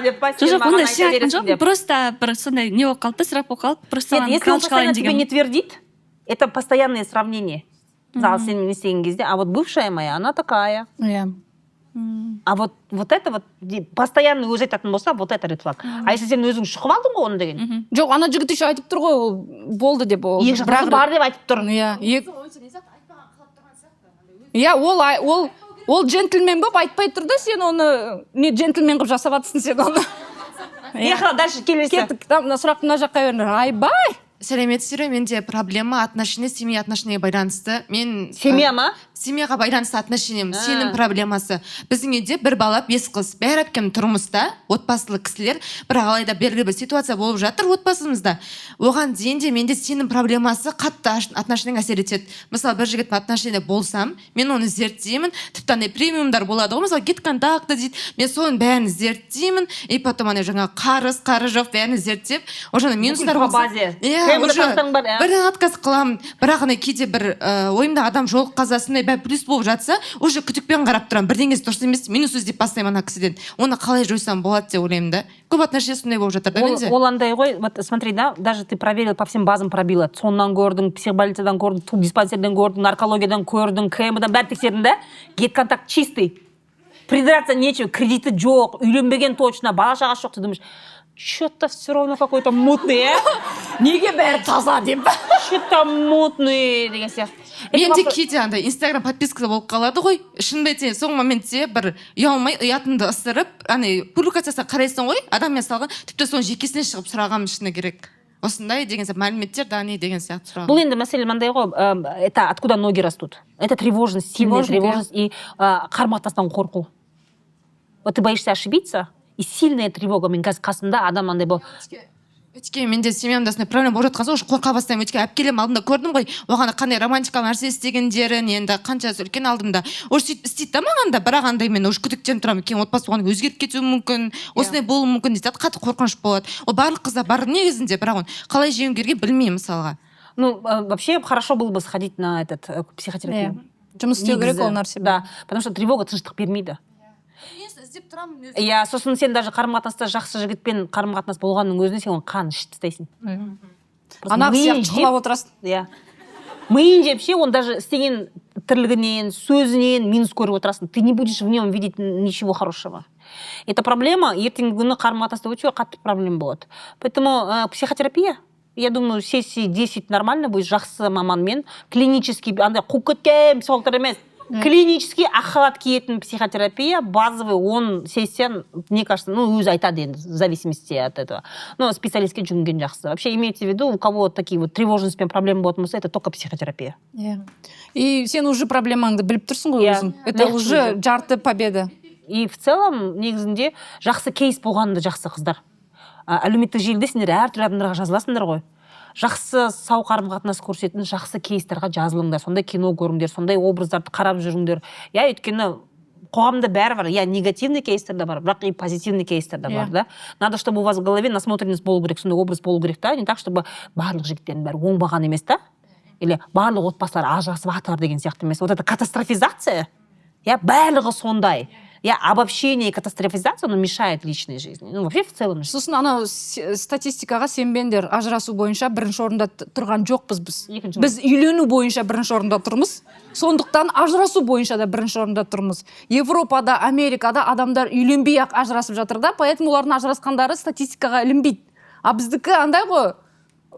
Деп па, сен Жоқ, маған ондай айта сен айтқан бересің жоқ, деп. просто бір сондай не болып қалды, сұрақ болып қалды, просто Если он постоянно тебе не твердит, это постоянное сравнение. Мысалы, сен не істеген кезде, а вот бывшая моя, она такая. А вот это вот постоянно өзі айтатын болса, вот это ред флаг. А если сен өзің шұқып алдың ғой оны деген? Жоқ, ана жігіт еще айтып тұр ғой, ол болды деп ол. Екі жақтасы бар деп айтып тұр. Иә, ол джентльмен болып айтпай тұр да, сен оны не джентльмен қылып жасап жатсың сен оны. Дальше келесі. Кеттік, сұрақты мына жаққа беріңдер. Айбай! Сәлеметсіздер, менде проблема отношения, семья отношения байланысты. Мен семья ма? Семьяға байланысты отношениям, сенің проблемасы. Біздің үйде бір бала 5 қыз. Бәрі әпкем тұрмыста, отбасылы кісілер, бірақ алайда белгілі бір ситуация болып жатыр отбасымызда. Оған дейін де менде сенің проблемасы қатты отношенияң әсер етеді. Мысалы, бір жігітпен отношения болсам, мен оны зерттеймін, тіпті андай премиумдар болады ғой, мысалы, GetContact дейді. Мен соның бәрін зерттеймін, и потом ана жаңа қарыз жоқ, бәрін зерттеп, уже минустар болса, бірден отказ қыламын. Бірақ ана кейде бір ойымда адам жол қазасындай бәрі плюс болып жатса, уже күтікпен қарап тұрамын. Бірдеңесі дұрыс емес, минус іздеп бастаймын ана кісіден. Оны қалай жойсам болады деп ойлаймын да. Көп отношения сондай болып жатыр да менде. Ол андай ғой, вот смотри, да, даже ты проверил, по всем базам пробила. Соннан көрдің, психбольницадан көрдің, тубдиспансерден көрдің, наркологиядан көрдің, КМ-дан бәрі тексердің да? GetContact чистый. Придраться нечего, кредиті жоқ, үйленбеген точно, бала шағасы жоқ, ты думаешь, что-то все равно какой-то мутный, Неге бәрі таза деп. Что-то мутный деген сияқты. Менде кейде андай инстаграм подпискасы болып қалады ғой. Шынымды айтсам, соңғы моментте бір ұялмай ұятымды ысырып, ана публикациясына қарайсың ғой, адаммен салған, тіпті соның жекесінен шығып сұрағам шыны керек. осындай деген сияқты мәліметтер дани деген сияқты сұрақ. Бұл енді мәселе мынандай ғой, это откуда ноги растут. Это тревожность, сильная тревожность и қарым-қатынастан қорқу. Вот ты боишься ошибиться, и сильная тревога. Мен қазір қасымда адам андай бол. Өйткені менде семьямда осындай проблема болып жатқан соң қорқа бастаймын. Өйткені әпкелерім алдымда көрдім ғой, оған қандай романтикалық нәрсе істегендерін, енді қаншасы үлкен алдымда. Уже сөйтіп істейді да маған да, бірақ андай мен уже күдіктеніп тұрамын. Кейін отбасы оған өзгеріп кетуі мүмкін, осындай болуы мүмкін дейді. Қатты қорқыныш болады. Ол барлық қызда бар негізінде, бірақ оны қалай жеңу керек білмеймін мысалға. Ну, вообще хорошо было бы сходить на психотерапию. Жұмыс істеу керек ол нәрсе. Да, потому что тревога тыныштық бермейді. Іздеп тұрамын. Иә, сосын сен даже қарым-қатынаста жақсы жігітпен қарым-қатынас болғанның өзінде сен оның қанын ішіп тастайсың. Ана сияқты жылап отырасың. Иә. Миын жеп ше, он даже істеген тірлігінен, сөзінен минус көріп отырасың. Ты не будешь в нем видеть ничего хорошего. Это проблема, ертеңгі күні қарым-қатынаста өте қатты проблема болады. Поэтому психотерапия, я думаю, сессии 10 нормально будет, жақсы маманмен, клинический, андай қуып кеткен психологтар емес, клинический ақ киетін психотерапия, базовый, он сессия, мне кажется, ну, өзі айтады енді, в зависимости от этого. Но специалистке жүгінген жақсы. Вообще, имейте в виду, у кого такие вот тревожностьпен проблемы болатын болса, это только психотерапия. И сен уже проблемаңды біліп тұрсың ғой өзің. Это уже жарты победа. И в целом, негізінде, жақсы кейс болғанды жақсы қыздар. Әлеуметтік желіде сендер әртүрлі адамдарға жазыласыңдар ғой. Жақсы сау қарым-қатынас көрсететін жақсы кейстарға жазылыңдар, сондай кино көріңдер, сондай образдарды қарап жүріңдер. Я өйткені қоғамда бәрі бар. Я негативный кейстер де бар, бірақ и позитивный кейстер де бар, да. Надо, чтобы у вас в голове насмотренность болу керек, сондай образ болу керек, да. Не так, чтобы барлық жігіттердің бәрі оңбаған емес, да. Или барлық отбасылар ажырасып жатыр деген сияқты емес. Вот это катастрофизация, я барлығы сондай. Я обобщение и катастрофизация, оно мешает личной жизни. Ну, вообще в целом. Сосын анау статистикаға сенбеңдер, ажырасу бойынша бірінші орында тұрған жоқпыз біз. Біз үйлену бойынша бірінші орында тұрмыз. Сондықтан ажырасу бойынша да бірінші орында тұрмыз. Европада, Америкада адамдар үйленбей ақ ажырасып жатыр да, поэтому олардың ажырасқандары статистикаға ілінбейді. А біздікі андай ғой.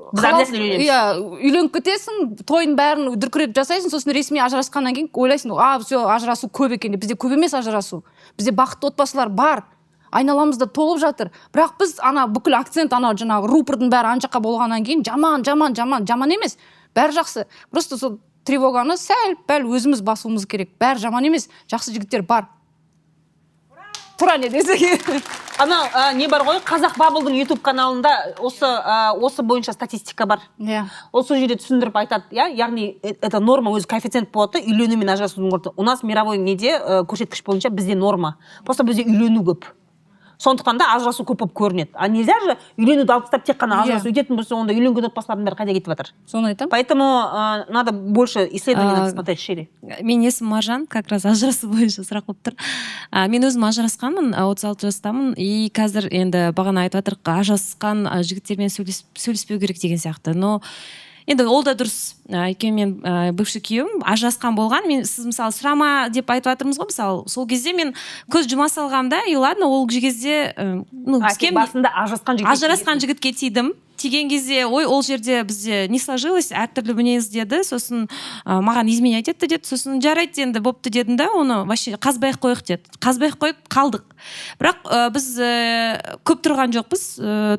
Иә, үйленіп кетесің, тойын бәрін дүркіреп жасайсың, сосын ресми ажырасқаннан кейін ойлайсың, все, ажырасу көп екен. Бізде көп емес ажырасу. Бізде бақытты отбасылар бар. Айналамызда толып жатыр. Бірақ біз бүкіл акцент жаңағы рупордың бәрі анжаққа болғаннан кейін жаман емес. Бәрі жақсы. Просто сол тревоганы сәл өзіміз басуымыз керек. Бәрі жаман емес. Жақсы жігіттер бар. Тура не десеге. Не бар ғой, Қазақ Бабылдың YouTube каналында осы бойынша статистика бар. Ол сол жерде түсіндіріп айтады, яғни это норма, өзі коэффициент болады, үйлену мен ажырасудың орта. У нас мировой неде көрсеткіш бойынша бізде норма. Просто бізде үйлену көп. Сондықтан да ажырасу көп болып көрінеді. А нельзя же үйленуді алып тастап тек қана ажырасу ететін болса, онда үйленген отбасылардың бәрі қайда кетіп жатыр. Соны айтамын. Поэтому надо больше исследований надо смотреть шире. Менің есімім Маржан, как раз ажырасу бойынша сұрақ болып тұр. Мен өзім ажырасқанмын, 36 жастамын, и қазір енді бағана айтып жатырық, ажырасқан жігіттермен сөйлеспеу керек деген сияқты. Но енді ол да дұрыс. Өйткені мен бывший күйеуім ажырасқан болған. Сіз мысалы сұрама деп айтып жатырмыз ғой, мысалы сол кезде мен көз жұма салғамда, и ладно, ол кезде басында ажырасқан жігітке тидім. Тиген кезде, ол жерде бізде не сложилось, әртүрлі мінез деді, сосын маған изменять етті деді, сосын жарайды енді бопты дедім да, оны вообще қазбай қойық деді. Қазбай қойып қалдық. Бірақ біз көп тұрған жоқпыз,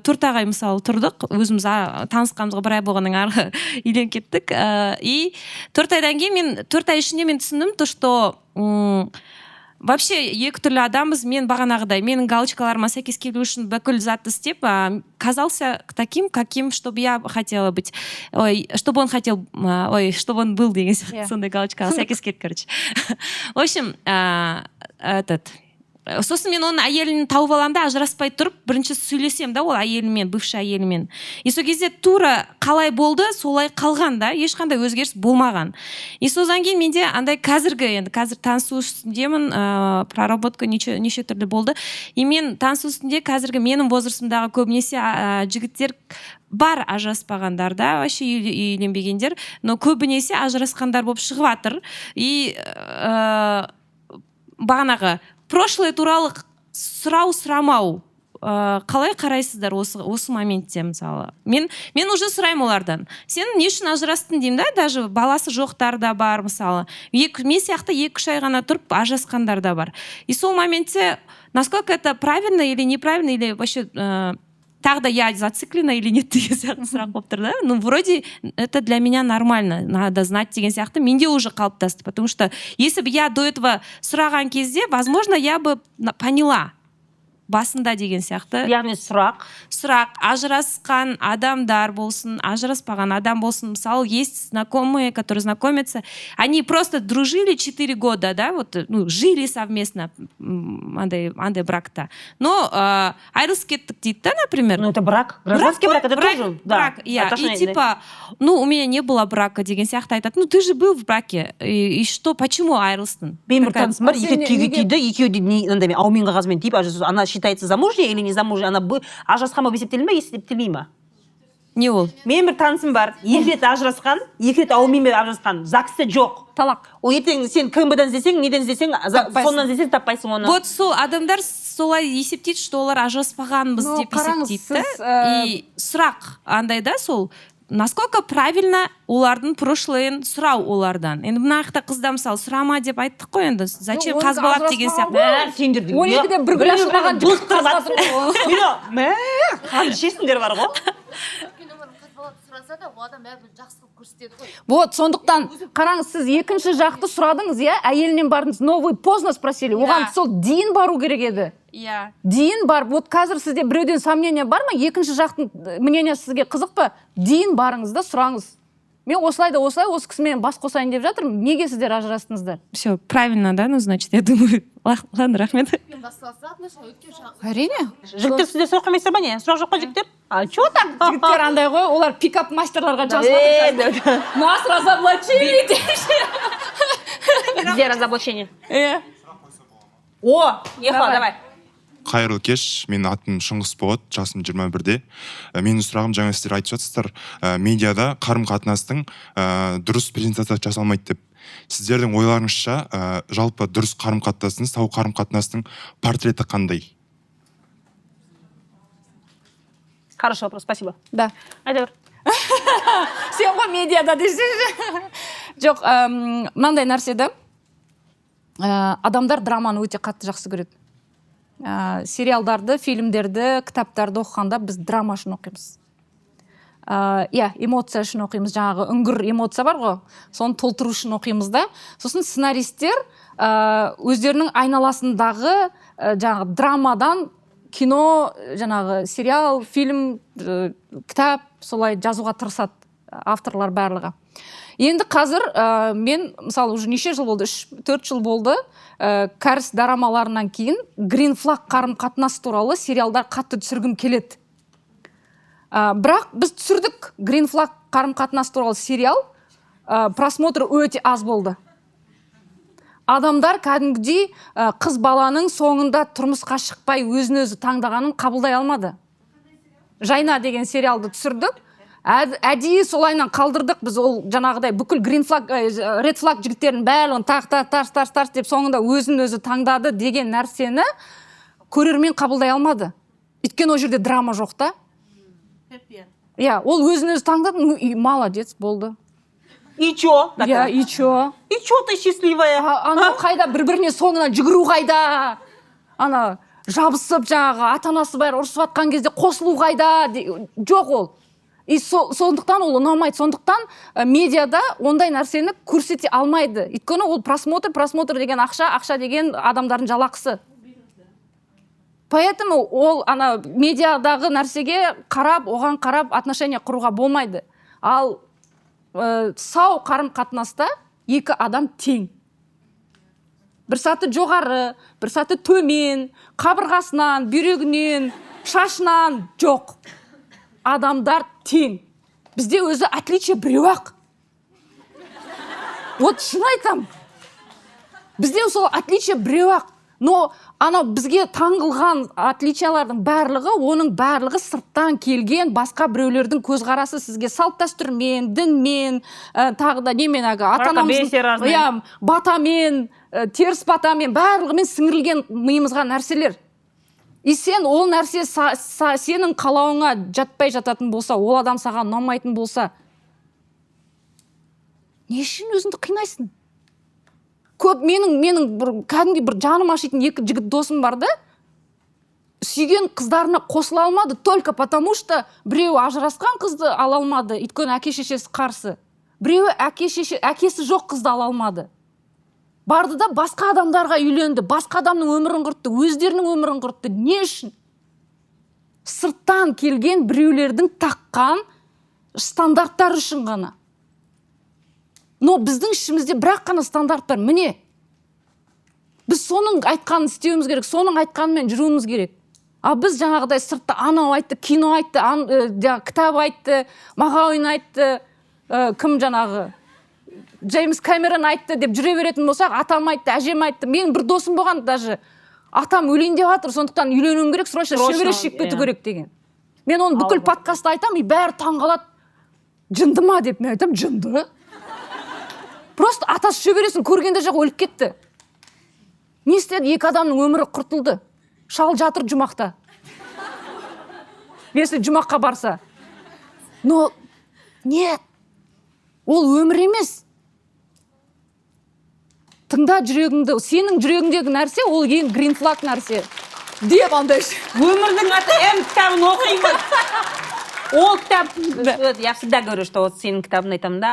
4 ағай мысалы тұрдық, өзіміз танысқанымызға 1 ай болғаннан ары үйленіп кеттік. И 4 айдан кейін 4 ай ішінде мен түсіндім, то что вообще екі түрлі адамбыз. Мен бағанағыдай менің галочкаларыма сәйкес келу үшін бүкіл затты істеп, казался таким, каким, чтобы я хотела быть. Чтобы он хотел, чтобы он был деген сондай галочкаға сәйкес келді, короче. В общем, сосын мен оның әйелін тауып аламын да, ажыраспай тұрып, бірінші сөйлесем да, ол әйелімен, бывший әйелімен. И сол кезде тура қалай болды, солай қалған да, ешқандай өзгеріс болмаған. И содан кейін менде андай қазір танысу үстіндемін, проработка неше түрлі болды. И мен танысу үстінде қазіргі менің возрастымдағы көбінесе жігіттер бар ажыраспағандар да, вообще үйленбегендер, но көбінесе ажырасқандар болып шығып жатыр. И бағанағы прошлое туралы сұрамау қалай қарайсыздар осы моментте мысалы? Мен уже сұраймын олардан. Сен не үшін ажырастың деймін да, даже баласы жоқтар да бар мысалы. Мен сияқты 2-3 ай ғана тұрып ажырасқандар да бар. И сол моментте насколько это правильно или неправильно, или вообще тағы да я зациклена или нет деген сияқты сұрақ болып тұр да. Ну, вроде это для меня нормально, надо знать деген сияқты менде уже қалыптасты, потому что если бы я до этого сұраған кезде, возможно, я бы поняла басында деген сияқты. Яғни Сұрақ, ажырасқан адамдар болсын, ажыраспаған адам болсын, мысалы, есть знакомые, которые знакомятся, они просто дружили 4 года, да, вот, ну, жили совместно, андай бракта. Но айырылысып кеттік дейді, да, например. Ну, это брак. Гражданский брак, это тоже. Брак, я. И типа, ну, у меня не было брака деген сияқты айтады. Ну, ты же был в браке. И что, почему айырылыстың? Мен бір танысым бар, екі түйді, екеуі де аумен қағазбен тиіп, она считается замужней или не замужней, она ажырасқан болып есептелінбей ме, есептелмей ма? Не ол? Мен бір танысым бар, 2 рет ажырасқан, 2 рет ауменмен ажырасқан, ЗАГСте жоқ. Талақ. Ол ертең сен КМБ-дан іздесең, неден іздесең, сонан іздесең таппайсың оны. Вот сол адамдар солай есептейді, что олар ажыраспағанбыз деп есептейді. И сұрақ андай да сол, насколько правильно олардың прошлыйын сұрау олардан. Енді мына жақта қызда мысалы сұрама деп айттық қой енді. Зачем қазбалап деген сияқты. Сендер 12-де бір гүл ашылмаған дос қазбасын. Қан ішесіңдер бар ғой. Вот, сондықтан қараңыз, сіз екінші жақты сұрадыңыз, иә, әйелінен бардыңыз, но вы поздно спросили. Оған сол дейін бару керек еді. Иә. Дейін бар. Вот қазір сізде біреуден сомнение бар ма? Екінші жақтың мнениесі сізге қызық па? Дейін барыңыз да сұраңыз. Мен осылай осы кісімен бас қосайын деп жатырмын. Неге сіздер ажырастыңыздар? Все, правильно, да? Ну, значит, я думаю, ладно, рахмет. Әрине. Жігіттер сізде сұрақ қоймайсыздар ба не? Сұрақ жоқ қой жігіттер? А чё так? Жігіттер андай ғой, олар пикап мастерларға жазылады. Нас разоблачили. Где разоблачение? О, давай. Қайырлы кеш, менің атым Шыңғыс болады, жасым 21-де. Менің сұрағым, жаңа сіздер айтып жатсыздар, медиада қарым-қатынастың дұрыс презентация жасалмайды деп. Сіздердің ойларыңызша, жалпы дұрыс қарым-қатынастың, сау қарым-қатынастың портреті қандай? Хороший вопрос, спасибо. Да. Айда бер. Сен ғой медиада десеңші. Жоқ, мынандай нәрседе, адамдар драманы өте қатты жақсы көреді. Сериалдарды, фильмдерді, кітаптарды оқығанда біз драма үшін оқимыз. Эмоция үшін оқимыз, жаңағы үңгір эмоция бар ғой, соны толтыру үшін оқимыз да. Сосын сценаристер өздерінің айналасындағы жаңағы драмадан кино, жаңағы сериал, фильм, кітап солай жазуға тырысады авторлар барлығы. Енді қазір мен, мысалы, уже неше жыл болды, 3-4 жыл болды, кәріс дорамаларынан кейін Green Flag қарым-қатынас туралы сериалдар қатты түсіргім келеді. Бірақ біз түсірдік Green Flag қарым-қатынас туралы сериал, просмотр өте аз болды. Адамдар кәдімгідей қыз баланың соңында тұрмысқа шықпай өзін-өзі таңдағанын қабылдай алмады. Жайна деген сериалды түсірдік. Әдейі солайынан қалдырдық біз, ол жаңағыдай бүкіл Green Flag, Red Flag жігіттерін бәрін тарс деп соңында өзін-өзі таңдады деген нәрсені көрермен қабылдай алмады. Өйткені ол жерде драма жоқ та. Ол өзін-өзі таңдады, молодец болды. И чё? И чё? И чё ты счастливая? Ана қайда бір-біріне соңынан жүгіру қайда? Ана жабысып жаңағы ата-анасы бәрі ұрысып жатқан кезде қосылу қайда? Жоқ ол. И сондықтан ол ұнамайды. Сондықтан медиада ондай нәрсені көрсете алмайды. Өйткені ол просмотр деген ақша деген адамдардың жалақысы. Поэтому ол медиадағы нәрсеге қарап, оған қарап отношения құруға болмайды. Ал сау қарым-қатынаста екі адам тең. Бір саты жоғары, бір саты төмен, қабырғасынан, бүйрегінен, шашынан жоқ. Адамдар тең. Бізде өзі отличие біреу-ақ. Вот шын айтам. Бізде сол отличие біреу-ақ. Но бізге таңғылған отличиялардың барлығы, оның барлығы сырттан келген басқа біреулердің көзқарасы, сізге салт дәстүрмен, дінмен, тағы да немен ата-анамыздың батамен, теріс батамен, барлығымен сіңірілген миымызға нәрселер. И сен ол нәрсе сенің қалауыңа жатпай жататын болса, ол адам саған ұнамайтын болса, не үшін өзіңді қинайсың? Көп менің кәдімгі бір жаным ашитын екі жігіт досым бар да, сүйген қыздарына қосыла алмады только потому что біреуі ажырасқан қызды ала алмады, өйткені әке шешесі қарсы. Біреуі әкесі жоқ қызды ала алмады. Барды да басқа адамдарға үйленді, басқа адамның өмірін құртты, өздерінің өмірін құртты. Не үшін? Сырттан келген біреулердің таққан стандарттар үшін ғана. Но біздің ішімізде бірақ қана стандарт бар. Міне, біз соның айтқанын істеуіміз керек, соның айтқанымен жүруіміз керек. А біз жаңағыдай сыртта анау айтты, кино айтты, кітап айтты, Мағауин айтты, кім жаңағы Джеймс Кэмерон айтты деп жүре беретін болсақ, атам айтты, әжем айтты. Мен бір досым болған даже атам өлейін деп жатыр, сондықтан үйленуім керек, срочно шөбере шегіп кету керек деген. Мен оны бүкіл подкастта айтам, и бәрі таңғалады. Жынды ма деп, мен айтам, жынды. Просто атасы шөбересін көргенде жақ өліп кетті. Не істеді? Екі адамның өмірі құртылды. Шал жатыр жұмақта. Если жұмаққа барса. Но нет. Ол өмір емес. Тыңда жүрегіңді, сенің жүрегіңдегі нәрсе, ол ең green flag нәрсе. Деп андай. Өмірдің аты кітабын оқимын. Ол кітап, я всегда говорю, что вот сенің кітабын айтамын да,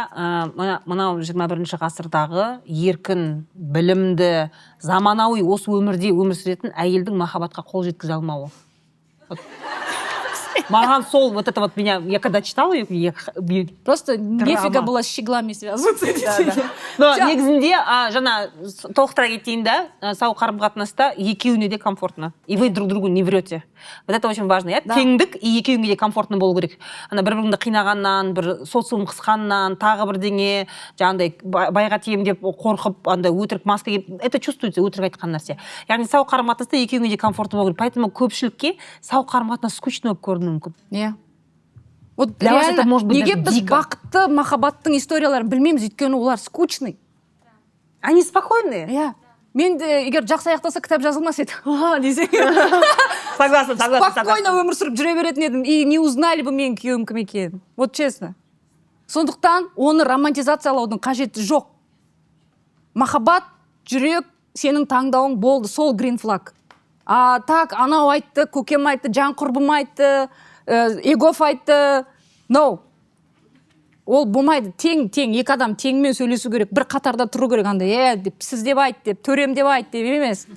мынау 21-ші ғасырдағы еркін, білімді, заманауи осы өмірде өмір сүретін әйелдің махаббатқа қол жеткізе алмауы. Маған сол, вот это вот меня, я когда читала, просто нефига было с щеглами связываться. Но негізінде, жаңа толықтыра кетейін да, сау қарым-қатынаста екеуіне де комфортно. И вы друг другу не врете. Вот это очень важно, иә? Теңдік, и екеуіңе де комфортно болу керек. Бір-біріңді қинағаннан, бір социум қысқаннан, тағы бірдеңе, жаңағыдай байға тием деп қорқып, андай өтірік маска киіп, это чувствуется, өтірік айтқан нәрсе. Яғни сау қарым-қатынаста екеуіңе де комфортно болу керек. Поэтому көпшілікке сау қарым-қатынас скучно болып көрінуі мүмкін. Иә. Вот реально, неге біз бақытты махаббаттың историяларын білмейміз, өйткені олар скучный. Они спокойные. Иә. Мен де егер жақсы аяқтаса кітап жазылмас еді. Десең. Согласна. Спокойно өмір сүріп жүре беретін едім. И не узнали бы мен күйеуім кім екенін. Вот честно. Сондықтан оны романтизациялаудың қажеті жоқ. Махаббат, жүрек, сенің таңдауың болды, сол green flag. Так, анау айтты, көкем айтты, жан құрбым айтты, Егов айтты. No. Ол болмайды. Тең, екі адам теңмен сөйлесу керек. Bir қатарда тұру керек. Андай, деп, сіз деп айт, деп, төрем деп айт, деп емес.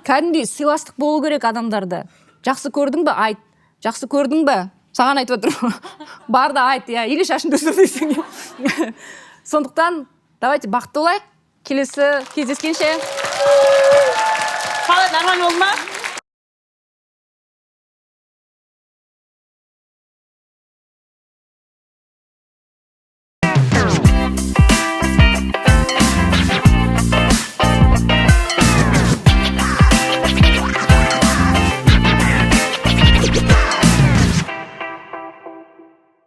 Кәдімгідей сыйластық болу керек адамдарда. Жақсы көрдің бе? Айт. Жақсы көрдің бе? Саған айтып отыр. Бар да айт, или шашыңды өсір дейсің. Сондықтан, давайте бақытты болайық. Келесі кездескенше. Қалай, нормально болды ма?